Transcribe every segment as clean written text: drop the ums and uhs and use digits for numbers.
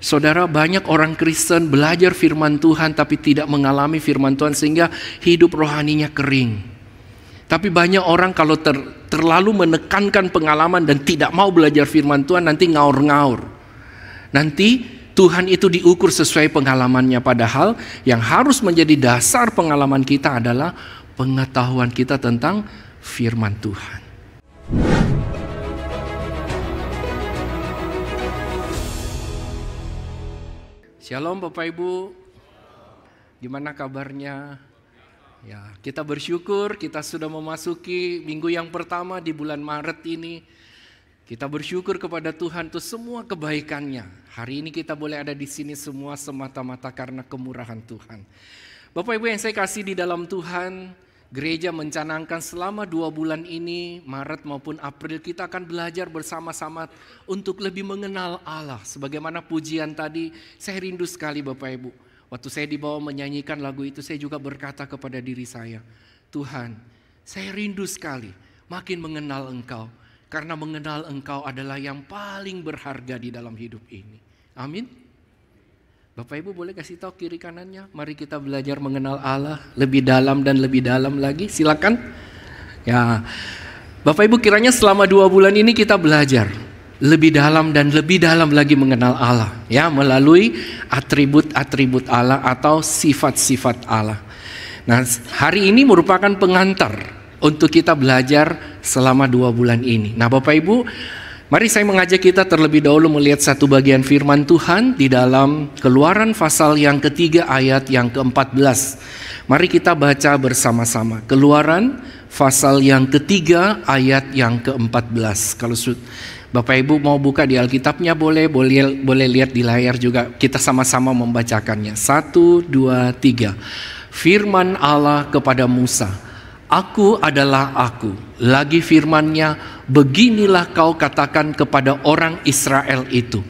Saudara, banyak orang Kristen belajar firman Tuhan tapi tidak mengalami firman Tuhan sehingga hidup rohaninya kering. Tapi banyak orang kalau terlalu menekankan pengalaman dan tidak mau belajar firman Tuhan, nanti ngaur-ngaur. Nanti Tuhan itu diukur sesuai pengalamannya, padahal yang harus menjadi dasar pengalaman kita adalah pengetahuan kita tentang firman Tuhan. Shalom Bapak Ibu, gimana kabarnya? Ya, kita bersyukur kita sudah memasuki minggu yang pertama di bulan Maret ini. Kita bersyukur kepada Tuhan untuk semua kebaikannya. Hari ini kita boleh ada di sini semua semata-mata karena kemurahan Tuhan. Bapak Ibu yang saya kasih di dalam Tuhan, gereja mencanangkan selama 2 bulan ini, Maret maupun April, kita akan belajar bersama-sama untuk lebih mengenal Allah. Sebagaimana pujian tadi, saya rindu sekali Bapak Ibu. Waktu saya dibawa menyanyikan lagu itu, saya juga berkata kepada diri saya, Tuhan, saya rindu sekali makin mengenal Engkau. Karena mengenal Engkau adalah yang paling berharga di dalam hidup ini. Amin. Bapak Ibu boleh kasih tahu kiri kanannya, mari kita belajar mengenal Allah lebih dalam dan lebih dalam lagi, silakan. Ya, Bapak Ibu kiranya selama 2 bulan ini kita belajar lebih dalam dan lebih dalam lagi mengenal Allah, ya, melalui atribut-atribut Allah atau sifat-sifat Allah. Nah, hari ini merupakan pengantar untuk kita belajar selama 2 bulan ini. Nah, Bapak Ibu, mari saya mengajak kita terlebih dahulu melihat satu bagian firman Tuhan di dalam Keluaran pasal yang ketiga ayat yang ke-14. Mari kita baca bersama-sama. Keluaran pasal yang ketiga ayat yang ke-14. Kalau Bapak Ibu mau buka di Alkitabnya boleh lihat di layar juga. Kita sama-sama membacakannya. 1, 2, 3. Firman Allah kepada Musa, Aku adalah aku. Lagi firman-Nya, beginilah kau katakan kepada orang Israel itu,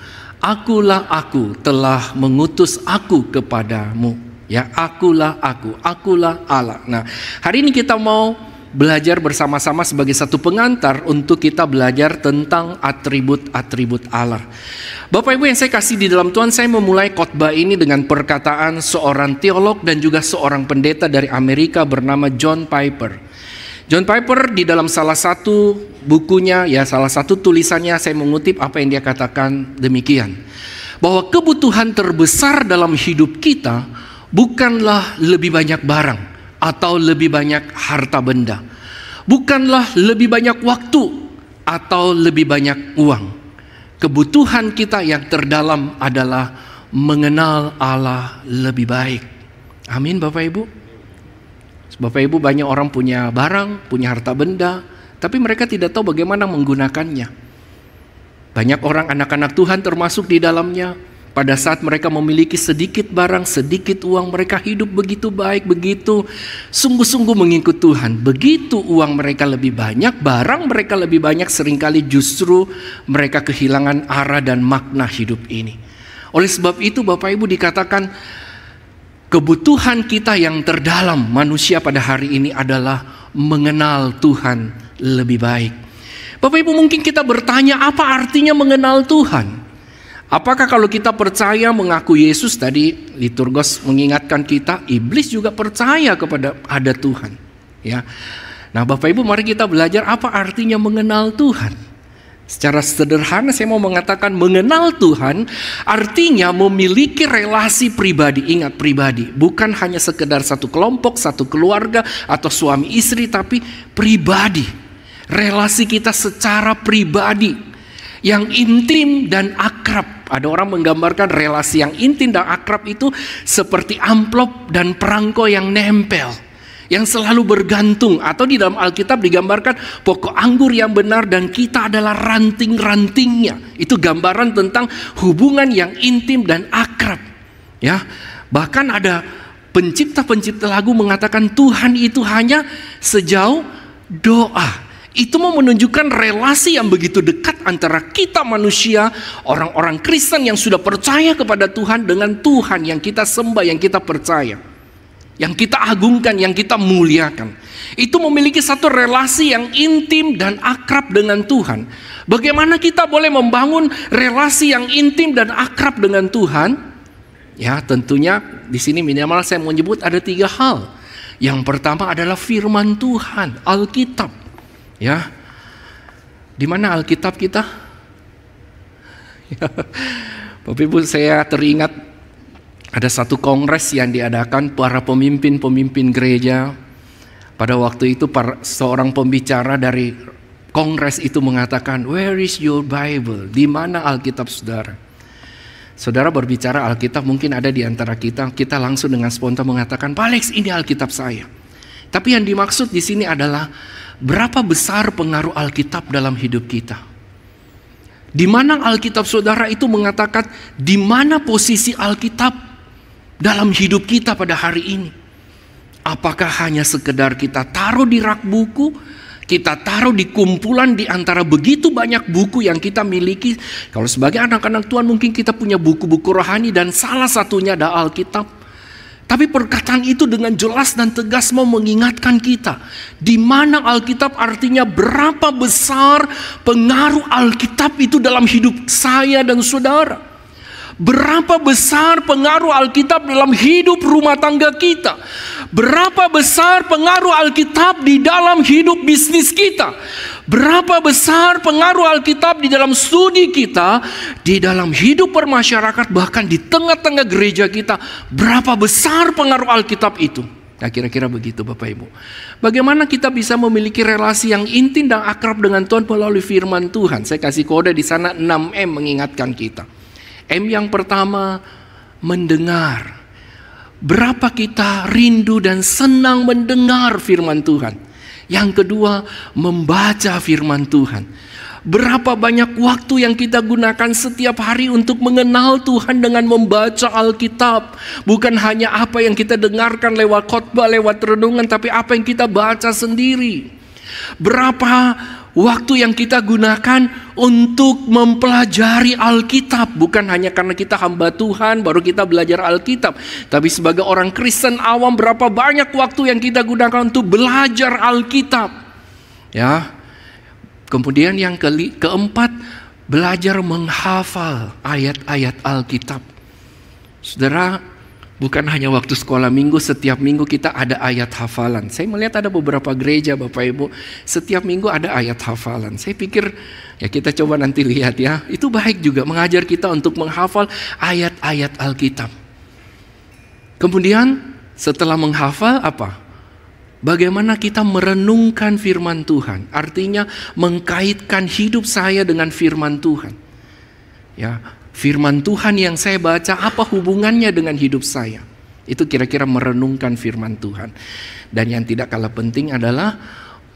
Akulah aku telah mengutus aku kepadamu. Ya, akulah aku, akulah Allah. Nah, hari ini kita mau belajar bersama-sama sebagai satu pengantar untuk kita belajar tentang atribut-atribut Allah. Bapak Ibu yang saya kasih di dalam Tuhan, saya memulai khotbah ini dengan perkataan seorang teolog dan juga seorang pendeta dari Amerika bernama John Piper. John Piper di dalam salah satu bukunya, ya salah satu tulisannya, saya mengutip apa yang dia katakan demikian. Bahwa kebutuhan terbesar dalam hidup kita bukanlah lebih banyak barang atau lebih banyak harta benda, bukanlah lebih banyak waktu atau lebih banyak uang. Kebutuhan kita yang terdalam adalah mengenal Allah lebih baik. Amin Bapak Ibu. Bapak Ibu, banyak orang punya barang, punya harta benda, tapi mereka tidak tahu bagaimana menggunakannya. Banyak orang, anak-anak Tuhan termasuk di dalamnya, pada saat mereka memiliki sedikit barang, sedikit uang, mereka hidup begitu baik, begitu sungguh-sungguh mengikut Tuhan. Begitu uang mereka lebih banyak, barang mereka lebih banyak, seringkali justru mereka kehilangan arah dan makna hidup ini. Oleh sebab itu Bapak Ibu dikatakan kebutuhan kita yang terdalam manusia pada hari ini adalah mengenal Tuhan lebih baik. Bapak Ibu, mungkin kita bertanya, apa artinya mengenal Tuhan? Apakah kalau kita percaya mengaku Yesus, tadi liturgos mengingatkan kita, iblis juga percaya kepada ada Tuhan, ya. Nah Bapak Ibu, mari kita belajar apa artinya mengenal Tuhan. Secara sederhana saya mau mengatakan mengenal Tuhan artinya memiliki relasi pribadi. Ingat, pribadi, bukan hanya sekedar satu kelompok, satu keluarga atau suami istri, tapi pribadi. Relasi kita secara pribadi yang intim dan akrab. Ada orang menggambarkan relasi yang intim dan akrab itu seperti amplop dan perangko yang nempel, yang selalu bergantung. Atau di dalam Alkitab digambarkan pokok anggur yang benar dan kita adalah ranting-rantingnya. Itu gambaran tentang hubungan yang intim dan akrab, ya. Bahkan ada pencipta-pencipta lagu mengatakan Tuhan itu hanya sejauh doa. Itu mau menunjukkan relasi yang begitu dekat antara kita manusia, orang-orang Kristen yang sudah percaya kepada Tuhan, dengan Tuhan yang kita sembah, yang kita percaya. yang kita agungkan, yang kita muliakan. Itu memiliki satu relasi yang intim dan akrab dengan Tuhan. Bagaimana kita boleh membangun relasi yang intim dan akrab dengan Tuhan? Ya, tentunya di sini minimal saya mau menyebut ada 3 hal. Yang pertama adalah firman Tuhan, Alkitab. Ya, di mana Alkitab kita? Bapak Ibu, saya teringat ada satu kongres yang diadakan para pemimpin-pemimpin gereja. Pada waktu itu seorang pembicara dari kongres itu mengatakan, "Where is your Bible?" Di mana Alkitab saudara? Saudara berbicara Alkitab, mungkin ada di antara kita langsung dengan spontan mengatakan, "Pak Alex, ini Alkitab saya." Tapi yang dimaksud di sini adalah berapa besar pengaruh Alkitab dalam hidup kita. Di mana Alkitab saudara itu mengatakan di mana posisi Alkitab dalam hidup kita pada hari ini. Apakah hanya sekedar kita taruh di rak buku, kita taruh di kumpulan di antara begitu banyak buku yang kita miliki. Kalau sebagai anak-anak Tuhan mungkin kita punya buku-buku rohani dan salah satunya ada Alkitab. Tapi perkataan itu dengan jelas dan tegas mau mengingatkan kita. Di mana Alkitab artinya berapa besar pengaruh Alkitab itu dalam hidup saya dan saudara. Berapa besar pengaruh Alkitab dalam hidup rumah tangga kita. Berapa besar pengaruh Alkitab di dalam hidup bisnis kita. Berapa besar pengaruh Alkitab di dalam studi kita, di dalam hidup bermasyarakat, bahkan di tengah-tengah gereja kita. Berapa besar pengaruh Alkitab itu. Nah, kira-kira begitu Bapak Ibu. Bagaimana kita bisa memiliki relasi yang intim dan akrab dengan Tuhan melalui firman Tuhan. Saya kasih kode di sana 6M mengingatkan kita. M yang pertama, mendengar. Berapa kita rindu dan senang mendengar firman Tuhan. Yang kedua, membaca firman Tuhan. Berapa banyak waktu yang kita gunakan setiap hari untuk mengenal Tuhan dengan membaca Alkitab. Bukan hanya apa yang kita dengarkan lewat khotbah, lewat renungan, tapi apa yang kita baca sendiri. Berapa waktu yang kita gunakan untuk mempelajari Alkitab. Bukan hanya karena kita hamba Tuhan baru kita belajar Alkitab, tapi sebagai orang Kristen awam berapa banyak waktu yang kita gunakan untuk belajar Alkitab. Ya. Kemudian yang keempat, belajar menghafal ayat-ayat Alkitab. Saudara, bukan hanya waktu sekolah minggu, setiap minggu kita ada ayat hafalan. Saya melihat ada beberapa gereja Bapak Ibu, setiap minggu ada ayat hafalan. Saya pikir ya kita coba nanti lihat ya. Itu baik juga mengajar kita untuk menghafal ayat-ayat Alkitab. Kemudian setelah menghafal apa? Bagaimana kita merenungkan firman Tuhan. Artinya mengkaitkan hidup saya dengan firman Tuhan. Ya, firman Tuhan yang saya baca apa hubungannya dengan hidup saya. Itu kira-kira merenungkan firman Tuhan. Dan yang tidak kalah penting adalah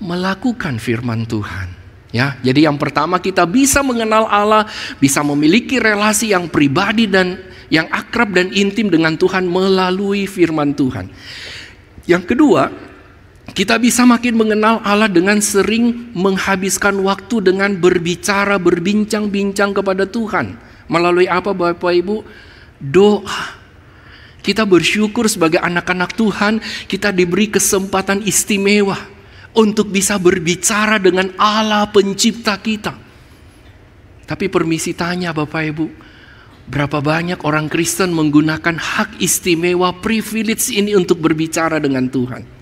melakukan firman Tuhan. Ya, jadi yang pertama kita bisa mengenal Allah, bisa memiliki relasi yang pribadi dan yang akrab dan intim dengan Tuhan melalui firman Tuhan. Yang kedua, kita bisa makin mengenal Allah dengan sering menghabiskan waktu dengan berbicara, berbincang-bincang kepada Tuhan. Melalui apa Bapak Ibu? Doa. Kita bersyukur sebagai anak-anak Tuhan, kita diberi kesempatan istimewa untuk bisa berbicara dengan Allah pencipta kita. Tapi permisi tanya Bapak Ibu, berapa banyak orang Kristen menggunakan hak istimewa, privilege ini untuk berbicara dengan Tuhan?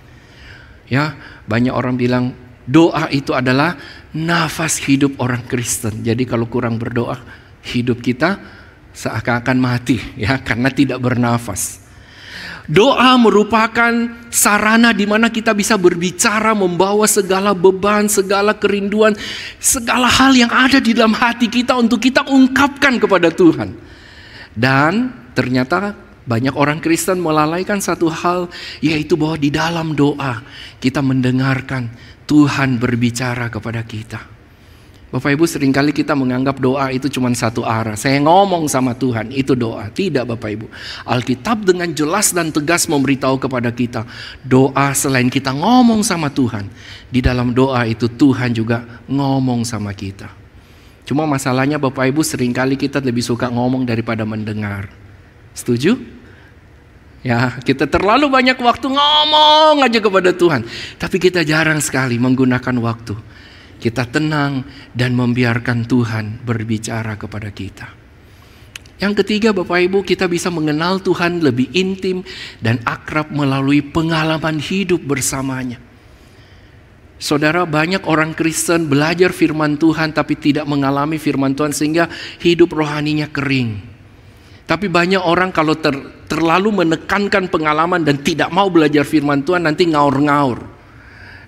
Ya, banyak orang bilang doa itu adalah nafas hidup orang Kristen. Jadi kalau kurang berdoa, hidup kita seakan-akan mati ya, karena tidak bernafas. Doa merupakan sarana di mana kita bisa berbicara, membawa segala beban, segala kerinduan, segala hal yang ada di dalam hati kita untuk kita ungkapkan kepada Tuhan. Dan ternyata banyak orang Kristen melalaikan satu hal, yaitu bahwa di dalam doa kita mendengarkan Tuhan berbicara kepada kita. Bapak Ibu, seringkali kita menganggap doa itu cuma satu arah. Saya ngomong sama Tuhan, itu doa. Tidak Bapak Ibu. Alkitab dengan jelas dan tegas memberitahu kepada kita, doa selain kita ngomong sama Tuhan, di dalam doa itu Tuhan juga ngomong sama kita. Cuma masalahnya Bapak Ibu, seringkali kita lebih suka ngomong daripada mendengar. Setuju? Ya, kita terlalu banyak waktu ngomong aja kepada Tuhan, tapi kita jarang sekali menggunakan waktu. Kita tenang dan membiarkan Tuhan berbicara kepada kita. Yang ketiga, Bapak Ibu, kita bisa mengenal Tuhan lebih intim dan akrab melalui pengalaman hidup bersamanya. Saudara, banyak orang Kristen belajar firman Tuhan tapi tidak mengalami firman Tuhan sehingga hidup rohaninya kering. Tapi banyak orang kalau terlalu menekankan pengalaman dan tidak mau belajar firman Tuhan, nanti ngaur-ngaur.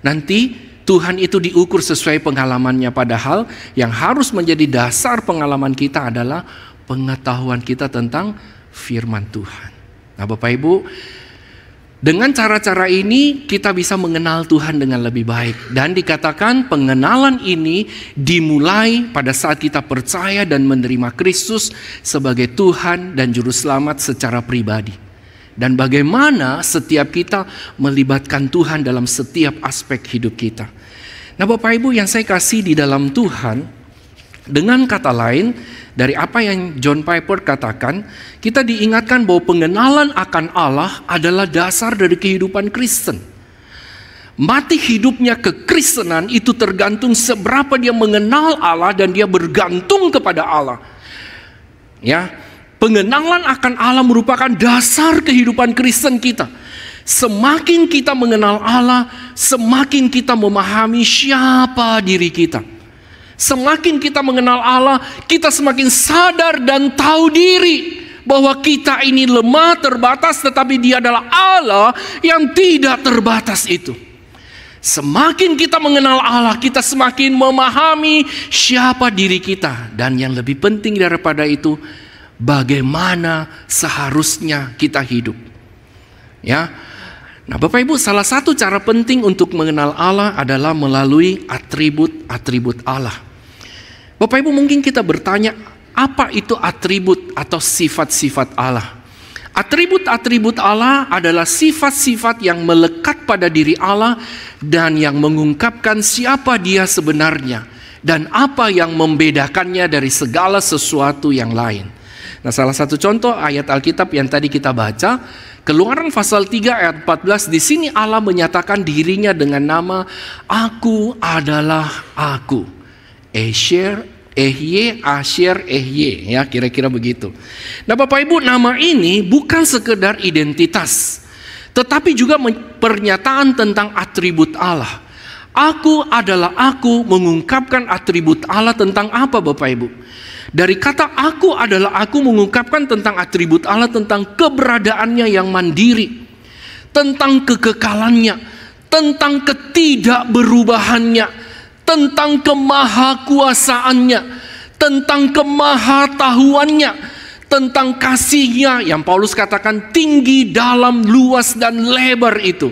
Nanti Tuhan itu diukur sesuai pengalamannya, padahal yang harus menjadi dasar pengalaman kita adalah pengetahuan kita tentang firman Tuhan. Nah, Bapak Ibu, dengan cara-cara ini kita bisa mengenal Tuhan dengan lebih baik. Dan dikatakan pengenalan ini dimulai pada saat kita percaya dan menerima Kristus sebagai Tuhan dan Juru Selamat secara pribadi. Dan bagaimana setiap kita melibatkan Tuhan dalam setiap aspek hidup kita. Nah, Bapak Ibu, yang saya kasih di dalam Tuhan, dengan kata lain, dari apa yang John Piper katakan, kita diingatkan bahwa pengenalan akan Allah adalah dasar dari kehidupan Kristen. Mati hidupnya kekristenan itu tergantung seberapa dia mengenal Allah dan dia bergantung kepada Allah. Ya, pengenalan akan Allah merupakan dasar kehidupan Kristen kita. Semakin kita mengenal Allah, semakin kita memahami siapa diri kita. Semakin kita mengenal Allah, kita semakin sadar dan tahu diri bahwa kita ini lemah, terbatas, tetapi Dia adalah Allah yang tidak terbatas itu. Semakin kita mengenal Allah, kita semakin memahami siapa diri kita. Dan yang lebih penting daripada itu, bagaimana seharusnya kita hidup. Ya. Nah, Bapak Ibu, salah satu cara penting untuk mengenal Allah adalah melalui atribut-atribut Allah. Bapak Ibu, mungkin kita bertanya, apa itu atribut atau sifat-sifat Allah? Atribut-atribut Allah adalah sifat-sifat yang melekat pada diri Allah dan yang mengungkapkan siapa Dia sebenarnya dan apa yang membedakannya dari segala sesuatu yang lain. Nah, salah satu contoh ayat Alkitab yang tadi kita baca, Keluaran pasal 3 ayat 14, di sini Allah menyatakan dirinya dengan nama Aku adalah Aku. Esher, Ehye, Asher, Ehye, ya kira-kira begitu. Nah, Bapak Ibu, nama ini bukan sekedar identitas, tetapi juga pernyataan tentang atribut Allah. Aku adalah Aku mengungkapkan atribut Allah tentang apa, Bapak Ibu? Dari kata aku adalah aku mengungkapkan tentang atribut Allah, tentang keberadaannya yang mandiri, tentang kekekalannya, tentang ketidakberubahannya, tentang kemahakuasaannya, tentang kemahatahuannya, tentang kasihnya yang Paulus katakan tinggi, dalam, luas, dan lebar itu.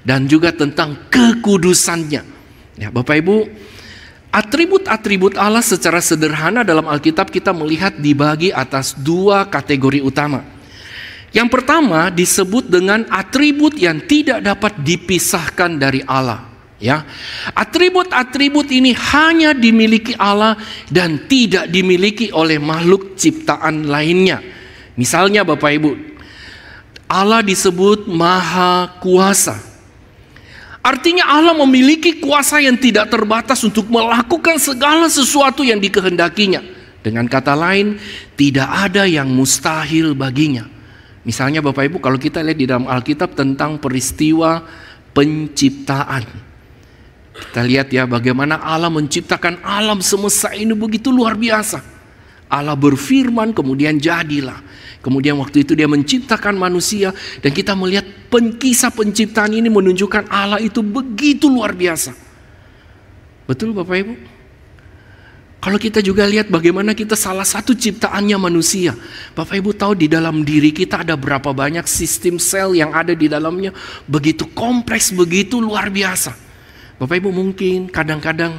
Dan juga tentang kekudusannya. Ya, Bapak Ibu, atribut-atribut Allah secara sederhana dalam Alkitab kita melihat dibagi atas dua kategori utama. Yang pertama disebut dengan atribut yang tidak dapat dipisahkan dari Allah. Ya, atribut-atribut ini hanya dimiliki Allah dan tidak dimiliki oleh makhluk ciptaan lainnya. Misalnya, Bapak Ibu, Allah disebut Maha Kuasa. Artinya Allah memiliki kuasa yang tidak terbatas untuk melakukan segala sesuatu yang dikehendakinya. Dengan kata lain, tidak ada yang mustahil baginya. Misalnya, Bapak Ibu, kalau kita lihat di dalam Alkitab tentang peristiwa penciptaan, kita lihat ya bagaimana Allah menciptakan alam semesta ini begitu luar biasa. Allah berfirman, kemudian jadilah. Kemudian waktu itu Dia menciptakan manusia, dan kita melihat kisah penciptaan ini menunjukkan Allah itu begitu luar biasa. Betul, Bapak Ibu? Kalau kita juga lihat bagaimana kita salah satu ciptaannya manusia. Bapak Ibu tahu di dalam diri kita ada berapa banyak sistem sel yang ada di dalamnya, begitu kompleks, begitu luar biasa. Bapak Ibu, mungkin kadang-kadang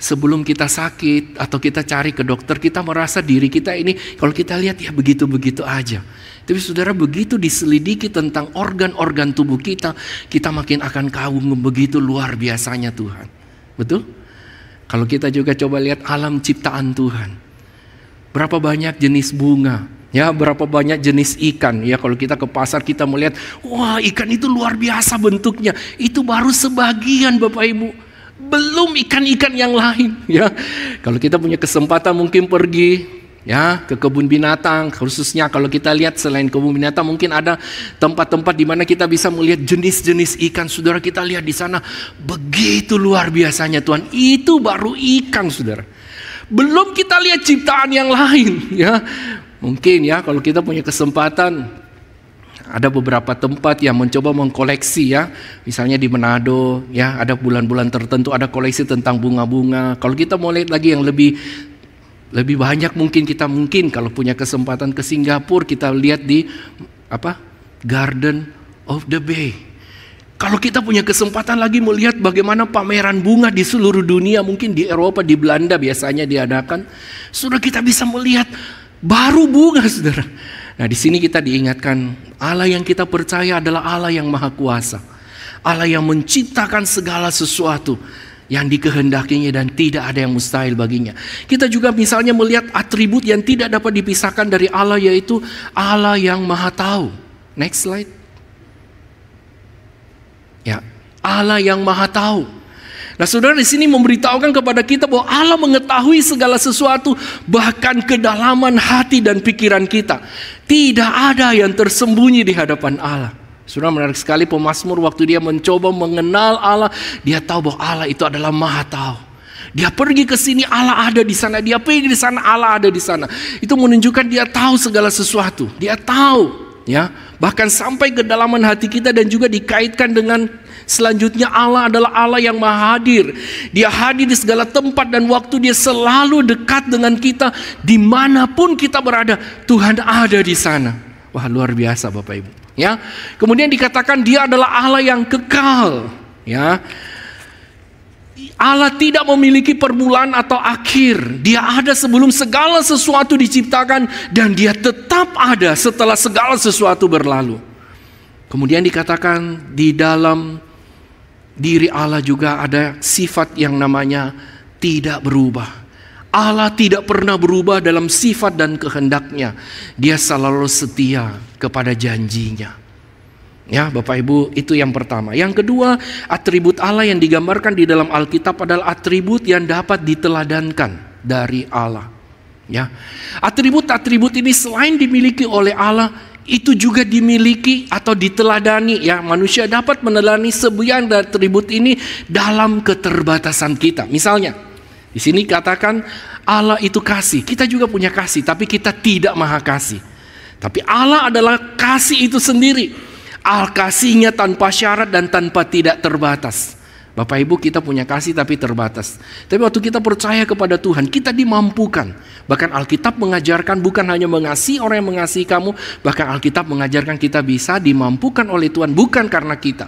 sebelum kita sakit atau kita cari ke dokter, kita merasa diri kita ini kalau kita lihat ya begitu-begitu aja. Tapi saudara, begitu diselidiki tentang organ-organ tubuh kita, kita makin akan kagum begitu luar biasanya Tuhan. Betul? Kalau kita juga coba lihat alam ciptaan Tuhan. Berapa banyak jenis bunga, Ya, berapa banyak jenis ikan. Ya, kalau kita ke pasar kita melihat, wah, ikan itu luar biasa bentuknya. Itu baru sebagian Bapak Ibu. Belum ikan-ikan yang lain, ya. Kalau kita punya kesempatan mungkin pergi ya ke kebun binatang, khususnya kalau kita lihat selain kebun binatang mungkin ada tempat-tempat di mana kita bisa melihat jenis-jenis ikan. Saudara, kita lihat di sana begitu luar biasanya Tuhan. Itu baru ikan, Saudara. Belum kita lihat ciptaan yang lain, ya. Mungkin ya kalau kita punya kesempatan, ada beberapa tempat yang mencoba mengkoleksi ya. Misalnya di Manado ya, ada bulan-bulan tertentu ada koleksi tentang bunga-bunga. Kalau kita mau lihat lagi yang lebih banyak, mungkin kalau punya kesempatan ke Singapura, kita lihat di Garden of the Bay. Kalau kita punya kesempatan lagi melihat bagaimana pameran bunga di seluruh dunia, mungkin di Eropa, di Belanda biasanya diadakan, sudah kita bisa melihat baru bunga, Saudara. Nah, di sini kita diingatkan Allah yang kita percaya adalah Allah yang maha kuasa, Allah yang menciptakan segala sesuatu yang dikehendakinya dan tidak ada yang mustahil baginya. Kita juga misalnya melihat atribut yang tidak dapat dipisahkan dari Allah, yaitu Allah yang maha tahu. Next slide. Ya, Allah yang maha tahu. Nah, Saudara, di sini memberitahukan kepada kita bahwa Allah mengetahui segala sesuatu, bahkan kedalaman hati dan pikiran kita. Tidak ada yang tersembunyi di hadapan Allah. Saudara, menarik sekali pemazmur waktu dia mencoba mengenal Allah, dia tahu bahwa Allah itu adalah maha tahu. Dia pergi ke sini, Allah ada di sana. Dia pergi di sana, Allah ada di sana. Itu menunjukkan dia tahu segala sesuatu. Dia tahu, ya, bahkan sampai kedalaman hati kita, dan juga dikaitkan dengan selanjutnya Allah adalah Allah yang maha hadir. Dia hadir di segala tempat dan waktu. Dia selalu dekat dengan kita dimanapun kita berada. Tuhan ada di sana. Wah, luar biasa Bapak Ibu. Ya, kemudian dikatakan dia adalah Allah yang kekal. Ya, Allah tidak memiliki permulaan atau akhir. Dia ada sebelum segala sesuatu diciptakan, dan dia tetap ada setelah segala sesuatu berlalu. Kemudian dikatakan di dalam diri Allah juga ada sifat yang namanya tidak berubah. Allah tidak pernah berubah dalam sifat dan kehendaknya. Dia selalu setia kepada janjinya. Ya, Bapak Ibu, itu yang pertama. Yang kedua, atribut Allah yang digambarkan di dalam Alkitab adalah atribut yang dapat diteladankan dari Allah. Ya, atribut-atribut ini selain dimiliki oleh Allah, itu juga dimiliki atau diteladani, ya. Manusia dapat meneladani sebagian dari atribut ini dalam keterbatasan kita. Misalnya, di sini katakan Allah itu kasih. Kita juga punya kasih, tapi kita tidak maha kasih. Tapi Allah adalah kasih itu sendiri. Kasihnya tanpa syarat dan tanpa tidak terbatas. Bapak Ibu, kita punya kasih tapi terbatas. Tapi waktu kita percaya kepada Tuhan, kita dimampukan. Bahkan Alkitab mengajarkan bukan hanya mengasihi orang yang mengasihi kamu, bahkan Alkitab mengajarkan kita bisa dimampukan oleh Tuhan, bukan karena kita,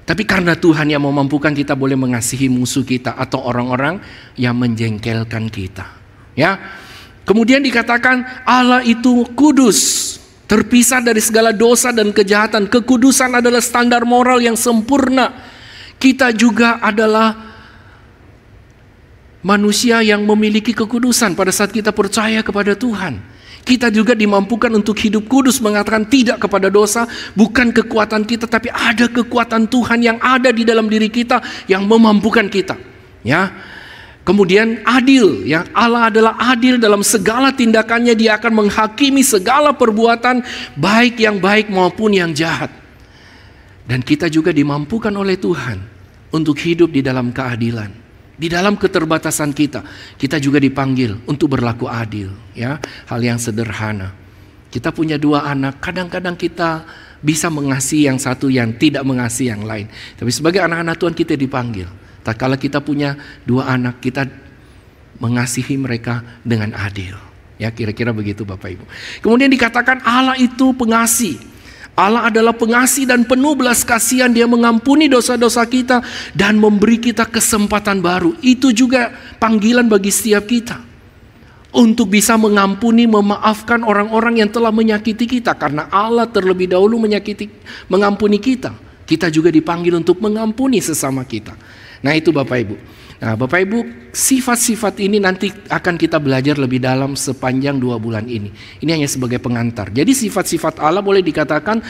tapi karena Tuhan yang memampukan kita boleh mengasihi musuh kita atau orang-orang yang menjengkelkan kita. Ya. Kemudian dikatakan Allah itu kudus, terpisah dari segala dosa dan kejahatan. Kekudusan adalah standar moral yang sempurna. Kita juga adalah manusia yang memiliki kekudusan pada saat kita percaya kepada Tuhan. Kita juga dimampukan untuk hidup kudus, mengatakan tidak kepada dosa, bukan kekuatan kita, tapi ada kekuatan Tuhan yang ada di dalam diri kita yang memampukan kita. Ya. Kemudian adil, ya, Allah adalah adil dalam segala tindakannya. Dia akan menghakimi segala perbuatan, baik yang baik maupun yang jahat. Dan kita juga dimampukan oleh Tuhan untuk hidup di dalam keadilan. Di dalam keterbatasan kita, kita juga dipanggil untuk berlaku adil. Ya, hal yang sederhana. Kita punya 2 anak, kadang-kadang kita bisa mengasihi yang satu yang tidak mengasihi yang lain. Tapi sebagai anak-anak Tuhan kita dipanggil. Tak kala kita punya 2 anak, kita mengasihi mereka dengan adil. Ya, kira-kira begitu Bapak Ibu. Kemudian dikatakan Allah itu pengasih. Allah adalah pengasih dan penuh belas kasihan. Dia mengampuni dosa-dosa kita dan memberi kita kesempatan baru. Itu juga panggilan bagi setiap kita untuk bisa mengampuni, memaafkan orang-orang yang telah menyakiti kita. Karena Allah terlebih dahulu mengampuni kita. Kita juga dipanggil untuk mengampuni sesama kita. Nah, itu Bapak Ibu. Nah, Bapak Ibu, sifat-sifat ini nanti akan kita belajar lebih dalam sepanjang 2 bulan ini. Ini hanya sebagai pengantar. Jadi sifat-sifat Allah boleh dikatakan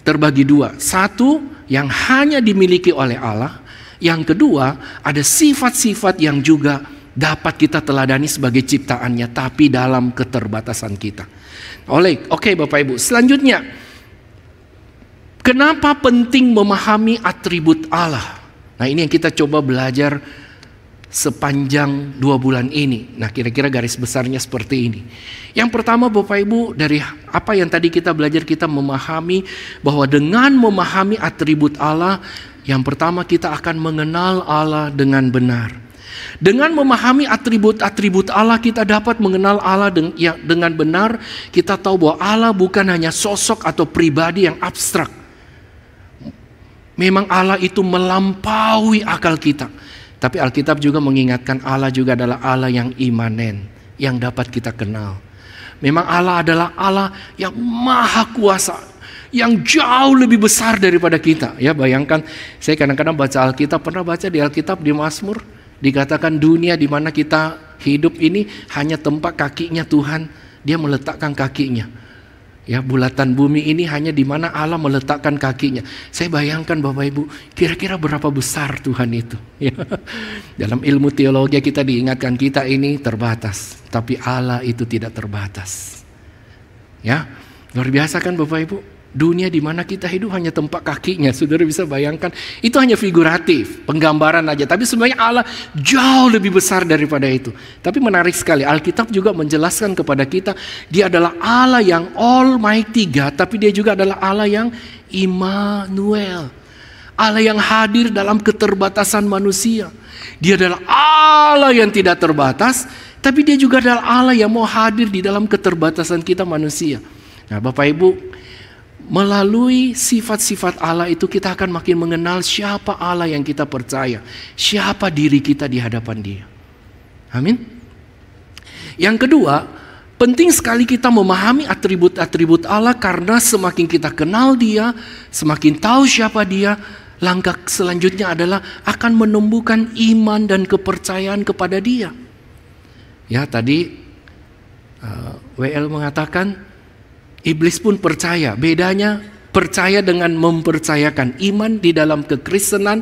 terbagi 2. Satu, yang hanya dimiliki oleh Allah. Yang kedua, ada sifat-sifat yang juga dapat kita teladani sebagai ciptaannya, tapi dalam keterbatasan kita. Oke Bapak Ibu, selanjutnya, kenapa penting memahami atribut Allah? Nah, ini yang kita coba belajar sepanjang 2 bulan ini. Nah, kira-kira garis besarnya seperti ini. Yang pertama Bapak Ibu, dari apa yang tadi kita belajar, kita memahami bahwa dengan memahami atribut Allah, yang pertama kita akan mengenal Allah dengan benar. Dengan memahami atribut-atribut Allah, kita dapat mengenal Allah dengan benar. Kita tahu bahwa Allah bukan hanya sosok atau pribadi yang abstrak. Memang Allah itu melampaui akal kita. Tapi Alkitab juga mengingatkan Allah juga adalah Allah yang imanen, yang dapat kita kenal. Memang Allah adalah Allah yang maha kuasa, yang jauh lebih besar daripada kita. Ya, bayangkan, saya kadang-kadang baca Alkitab, pernah baca di Alkitab di Mazmur, dikatakan dunia di mana kita hidup ini hanya tempat kakinya Tuhan. Dia meletakkan kakinya. Ya, bulatan bumi ini hanya di mana Allah meletakkan kakinya. Saya bayangkan Bapak Ibu, kira-kira berapa besar Tuhan itu. Ya. Dalam ilmu teologi kita diingatkan kita ini terbatas, tapi Allah itu tidak terbatas. Ya, luar biasa kan Bapak Ibu? Dunia di mana kita hidup hanya tempat kakinya. Saudara bisa bayangkan, itu hanya figuratif, penggambaran aja. Tapi sebenarnya Allah jauh lebih besar daripada itu. Tapi menarik sekali, Alkitab juga menjelaskan kepada kita, Dia adalah Allah yang Almighty God, tapi Dia juga adalah Allah yang Immanuel, Allah yang hadir dalam keterbatasan manusia. Dia adalah Allah yang tidak terbatas, tapi Dia juga adalah Allah yang mau hadir di dalam keterbatasan kita manusia. Nah Bapak Ibu, melalui sifat-sifat Allah itu kita akan makin mengenal siapa Allah yang kita percaya, siapa diri kita di hadapan Dia. Amin. Yang kedua, penting sekali kita memahami atribut-atribut Allah, karena semakin kita kenal Dia, semakin tahu siapa Dia, langkah selanjutnya adalah akan menumbuhkan iman dan kepercayaan kepada Dia. Ya, tadi WL mengatakan Iblis pun percaya. Bedanya percaya dengan mempercayakan. Iman di dalam kekristenan,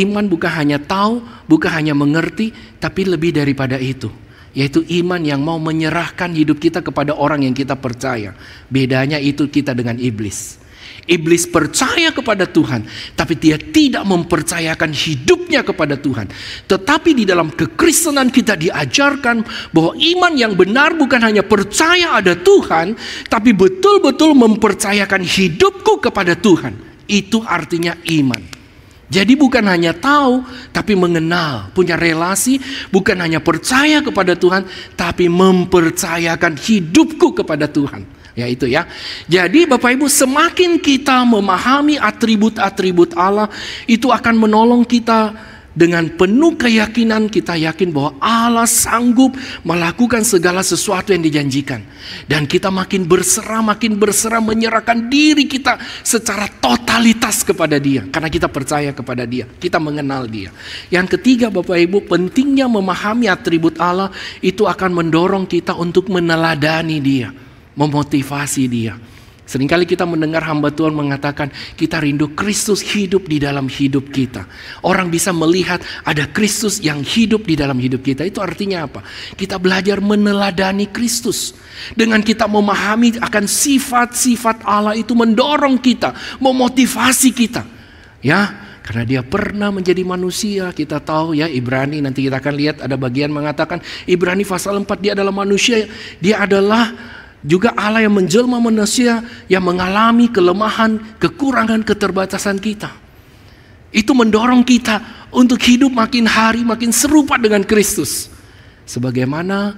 iman bukan hanya tahu, bukan hanya mengerti, tapi lebih daripada itu, yaitu iman yang mau menyerahkan hidup kita kepada orang yang kita percaya. Bedanya itu kita dengan iblis. Iblis percaya kepada Tuhan, tapi dia tidak mempercayakan hidupnya kepada Tuhan. Tetapi di dalam kekristenan kita diajarkan bahwa iman yang benar bukan hanya percaya ada Tuhan, tapi betul-betul mempercayakan hidupku kepada Tuhan. Itu artinya iman. Jadi bukan hanya tahu, tapi mengenal, punya relasi, bukan hanya percaya kepada Tuhan, tapi mempercayakan hidupku kepada Tuhan. Ya itu ya. Jadi Bapak Ibu, semakin kita memahami atribut-atribut Allah, itu akan menolong kita dengan penuh keyakinan. Kita yakin bahwa Allah sanggup melakukan segala sesuatu yang dijanjikan. Dan kita makin berserah menyerahkan diri kita secara totalitas kepada Dia. Karena kita percaya kepada Dia, kita mengenal Dia. Yang ketiga Bapak Ibu, pentingnya memahami atribut Allah itu akan mendorong kita untuk meneladani Dia, memotivasi Dia. Seringkali kita mendengar hamba Tuhan mengatakan, kita rindu Kristus hidup di dalam hidup kita. Orang bisa melihat ada Kristus yang hidup di dalam hidup kita. Itu artinya apa? Kita belajar meneladani Kristus. Dengan kita memahami akan sifat-sifat Allah itu mendorong kita, memotivasi kita. Ya, karena Dia pernah menjadi manusia. Kita tahu ya, Ibrani, nanti kita akan lihat ada bagian mengatakan, Ibrani pasal 4, Dia adalah manusia. Dia adalah juga Allah yang menjelma manusia, yang mengalami kelemahan, kekurangan, keterbatasan kita. Itu mendorong kita untuk hidup makin hari makin serupa dengan Kristus. Sebagaimana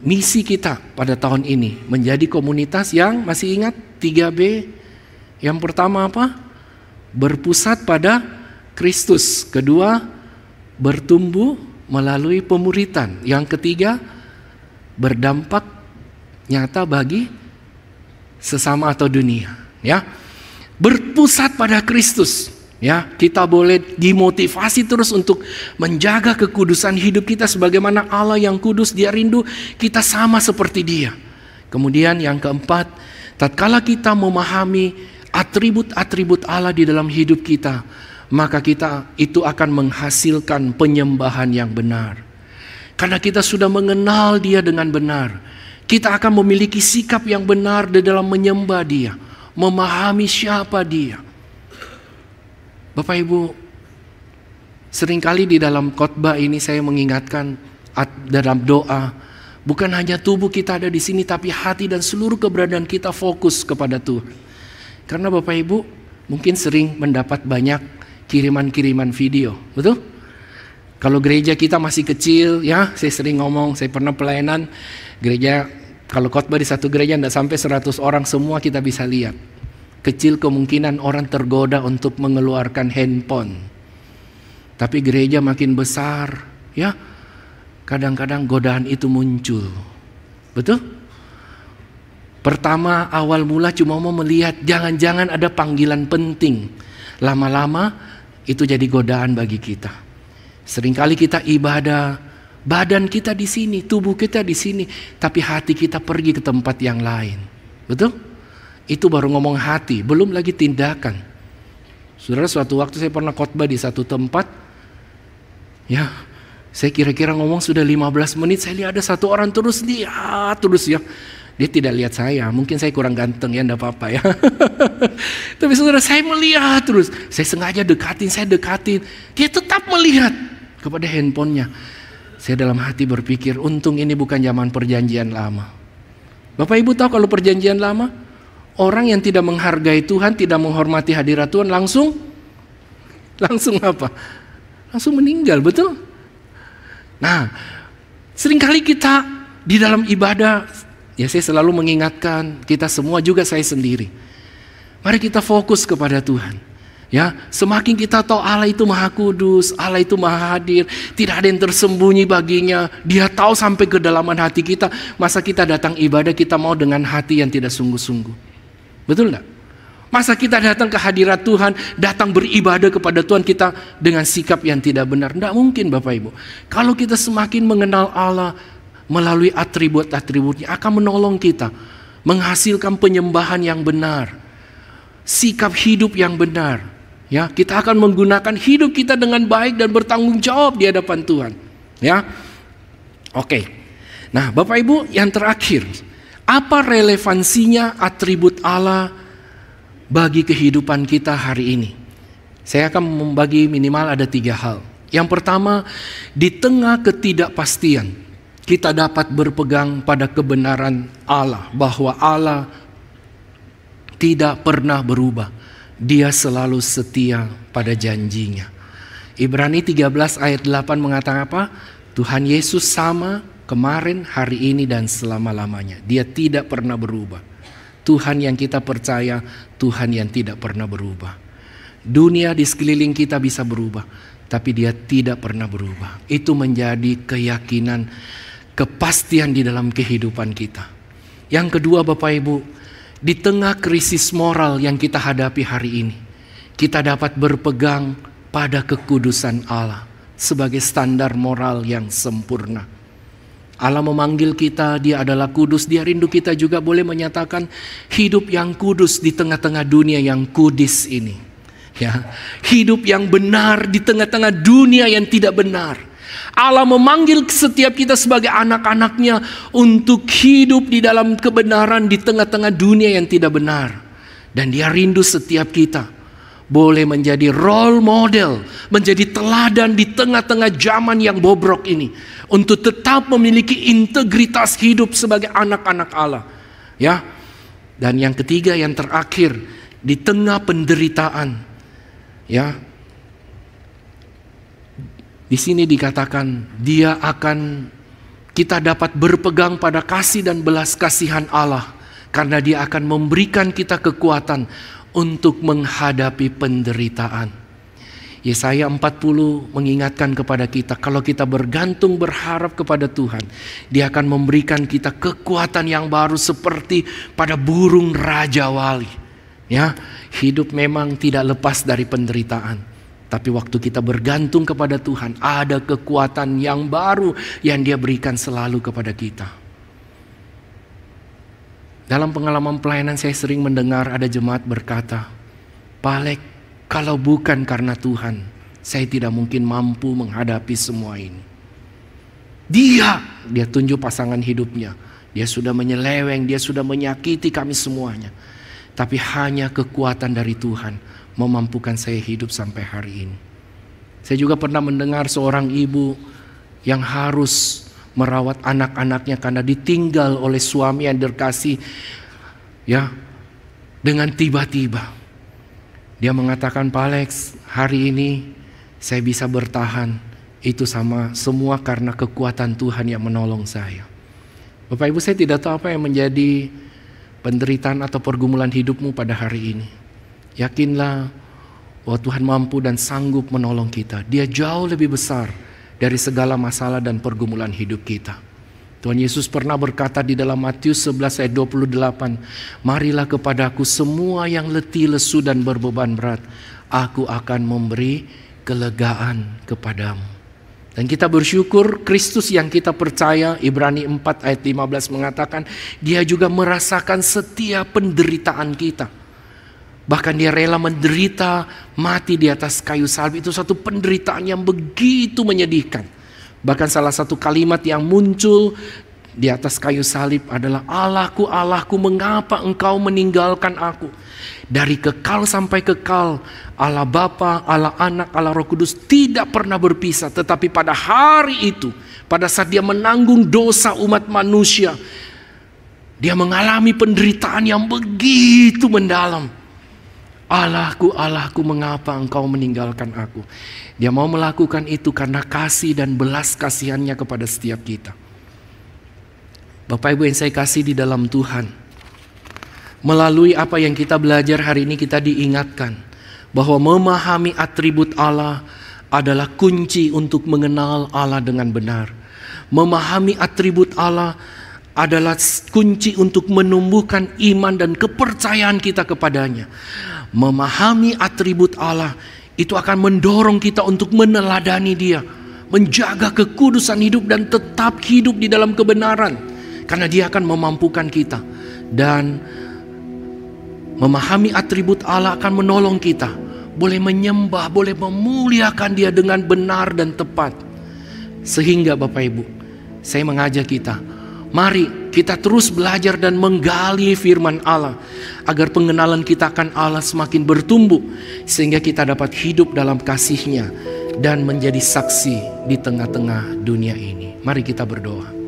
misi kita pada tahun ini, menjadi komunitas yang, masih ingat 3B? Yang pertama apa? Berpusat pada Kristus. Kedua, bertumbuh melalui pemuritan. Yang ketiga, berdampak nyata bagi sesama atau dunia. Ya, berpusat pada Kristus. Ya, kita boleh dimotivasi terus untuk menjaga kekudusan hidup kita sebagaimana Allah yang kudus, Dia rindu kita sama seperti Dia. Kemudian yang keempat, tatkala kita memahami atribut-atribut Allah di dalam hidup kita, maka kita itu akan menghasilkan penyembahan yang benar. Karena kita sudah mengenal Dia dengan benar, kita akan memiliki sikap yang benar di dalam menyembah Dia, memahami siapa Dia. Bapak Ibu, seringkali di dalam khotbah ini saya mengingatkan dalam doa, bukan hanya tubuh kita ada di sini, tapi hati dan seluruh keberadaan kita fokus kepada Tuhan. Karena Bapak Ibu mungkin sering mendapat banyak kiriman-kiriman video, betul? Kalau gereja kita masih kecil, ya saya sering ngomong, saya pernah pelayanan gereja, kalau khotbah di satu gereja tidak sampai 100 orang, semua kita bisa lihat. Kecil kemungkinan orang tergoda untuk mengeluarkan handphone. Tapi gereja makin besar, ya kadang-kadang godaan itu muncul. Betul? Pertama awal mula cuma mau melihat, jangan-jangan ada panggilan penting. Lama-lama itu jadi godaan bagi kita. Seringkali kita ibadah, badan kita di sini, tubuh kita di sini, tapi hati kita pergi ke tempat yang lain. Betul? Itu baru ngomong hati, belum lagi tindakan. Saudara, suatu waktu saya pernah khotbah di satu tempat, ya saya kira-kira ngomong sudah 15 menit, saya lihat ada satu orang terus lihat terus ya. Dia tidak lihat saya, mungkin saya kurang ganteng ya, enggak apa-apa ya. Tapi saudara, saya melihat terus, saya sengaja dekatin, dia tetap melihat kepada handphonenya. Saya dalam hati berpikir, untung ini bukan zaman perjanjian lama. Bapak Ibu tahu kalau perjanjian lama, orang yang tidak menghargai Tuhan, tidak menghormati hadirat Tuhan, langsung apa? Langsung meninggal, betul? Nah, seringkali kita di dalam ibadah, ya saya selalu mengingatkan, kita semua juga saya sendiri. Mari kita fokus kepada Tuhan. Ya, semakin kita tahu Allah itu Maha Kudus, Allah itu Maha Hadir, tidak ada yang tersembunyi baginya. Dia tahu sampai kedalaman hati kita. Masa kita datang ibadah kita mau dengan hati yang tidak sungguh-sungguh? Betul enggak? Masa kita datang ke hadirat Tuhan, datang beribadah kepada Tuhan kita dengan sikap yang tidak benar? Enggak mungkin Bapak Ibu. Kalau kita semakin mengenal Allah melalui atribut-atributnya, akan menolong kita menghasilkan penyembahan yang benar, sikap hidup yang benar. Ya, kita akan menggunakan hidup kita dengan baik dan bertanggung jawab di hadapan Tuhan. Ya, oke. Nah, Bapak Ibu, yang terakhir, apa relevansinya atribut Allah bagi kehidupan kita hari ini? Saya akan membagi minimal ada 3 hal. Yang pertama, di tengah ketidakpastian, kita dapat berpegang pada kebenaran Allah, bahwa Allah tidak pernah berubah. Dia selalu setia pada janjinya. Ibrani 13 ayat 8 mengatakan apa? Tuhan Yesus sama kemarin, hari ini, dan selama-lamanya. Dia tidak pernah berubah. Tuhan yang kita percaya, Tuhan yang tidak pernah berubah. Dunia di sekeliling kita bisa berubah, tapi Dia tidak pernah berubah. Itu menjadi keyakinan, kepastian di dalam kehidupan kita. Yang kedua Bapak Ibu, di tengah krisis moral yang kita hadapi hari ini, kita dapat berpegang pada kekudusan Allah sebagai standar moral yang sempurna. Allah memanggil kita, Dia adalah kudus. Dia rindu kita juga boleh menyatakan hidup yang kudus di tengah-tengah dunia yang kudis ini. Ya, hidup yang benar di tengah-tengah dunia yang tidak benar. Allah memanggil setiap kita sebagai anak-anaknya untuk hidup di dalam kebenaran di tengah-tengah dunia yang tidak benar. Dan Dia rindu setiap kita boleh menjadi role model, menjadi teladan di tengah-tengah zaman yang bobrok ini, untuk tetap memiliki integritas hidup sebagai anak-anak Allah. Ya. Dan yang ketiga, yang terakhir, di tengah penderitaan, ya, di sini dikatakan kita dapat berpegang pada kasih dan belas kasihan Allah, karena Dia akan memberikan kita kekuatan untuk menghadapi penderitaan. Yesaya 40 mengingatkan kepada kita, kalau kita bergantung berharap kepada Tuhan, Dia akan memberikan kita kekuatan yang baru seperti pada burung Raja Wali. Ya, hidup memang tidak lepas dari penderitaan. Tapi waktu kita bergantung kepada Tuhan, ada kekuatan yang baru yang Dia berikan selalu kepada kita. Dalam pengalaman pelayanan saya sering mendengar ada jemaat berkata, Pak Alek, kalau bukan karena Tuhan, saya tidak mungkin mampu menghadapi semua ini. Dia tunjuk pasangan hidupnya. Dia sudah menyeleweng, dia sudah menyakiti kami semuanya. Tapi hanya kekuatan dari Tuhan memampukan saya hidup sampai hari ini. Saya juga pernah mendengar seorang ibu yang harus merawat anak-anaknya karena ditinggal oleh suami yang terkasih, ya, dengan tiba-tiba. Dia mengatakan, Pak Alex, hari ini saya bisa bertahan. Itu semua karena kekuatan Tuhan yang menolong saya. Bapak Ibu, saya tidak tahu apa yang menjadi penderitaan atau pergumulan hidupmu pada hari ini. Yakinlah bahwa Tuhan mampu dan sanggup menolong kita. Dia jauh lebih besar dari segala masalah dan pergumulan hidup kita. Tuhan Yesus pernah berkata di dalam Matius 11 ayat 28, marilah kepadaku semua yang letih, lesu dan berbeban berat. Aku akan memberi kelegaan kepadamu. Dan kita bersyukur Kristus yang kita percaya, Ibrani 4 ayat 15 mengatakan, Dia juga merasakan setiap penderitaan kita. Bahkan Dia rela menderita, mati di atas kayu salib. Itu satu penderitaan yang begitu menyedihkan. Bahkan salah satu kalimat yang muncul di atas kayu salib adalah, Allahku, Allahku, mengapa engkau meninggalkan aku? Dari kekal sampai kekal, Allah Bapa, Allah Anak, Allah Roh Kudus tidak pernah berpisah. Tetapi pada hari itu, pada saat Dia menanggung dosa umat manusia, Dia mengalami penderitaan yang begitu mendalam. Allahku, Allahku, mengapa engkau meninggalkan aku? Dia mau melakukan itu karena kasih dan belas kasihannya kepada setiap kita. Bapak Ibu yang saya kasih di dalam Tuhan, melalui apa yang kita belajar hari ini kita diingatkan bahwa memahami atribut Allah adalah kunci untuk mengenal Allah dengan benar. Memahami atribut Allah adalah kunci untuk menumbuhkan iman dan kepercayaan kita kepadanya. Memahami atribut Allah itu akan mendorong kita untuk meneladani Dia, menjaga kekudusan hidup dan tetap hidup di dalam kebenaran. Karena Dia akan memampukan kita. Dan memahami atribut Allah akan menolong kita boleh menyembah, boleh memuliakan Dia dengan benar dan tepat. Sehingga Bapak Ibu, saya mengajak kita, mari kita terus belajar dan menggali firman Allah, agar pengenalan kita akan Allah semakin bertumbuh, sehingga kita dapat hidup dalam kasih-Nya dan menjadi saksi di tengah-tengah dunia ini. Mari kita berdoa.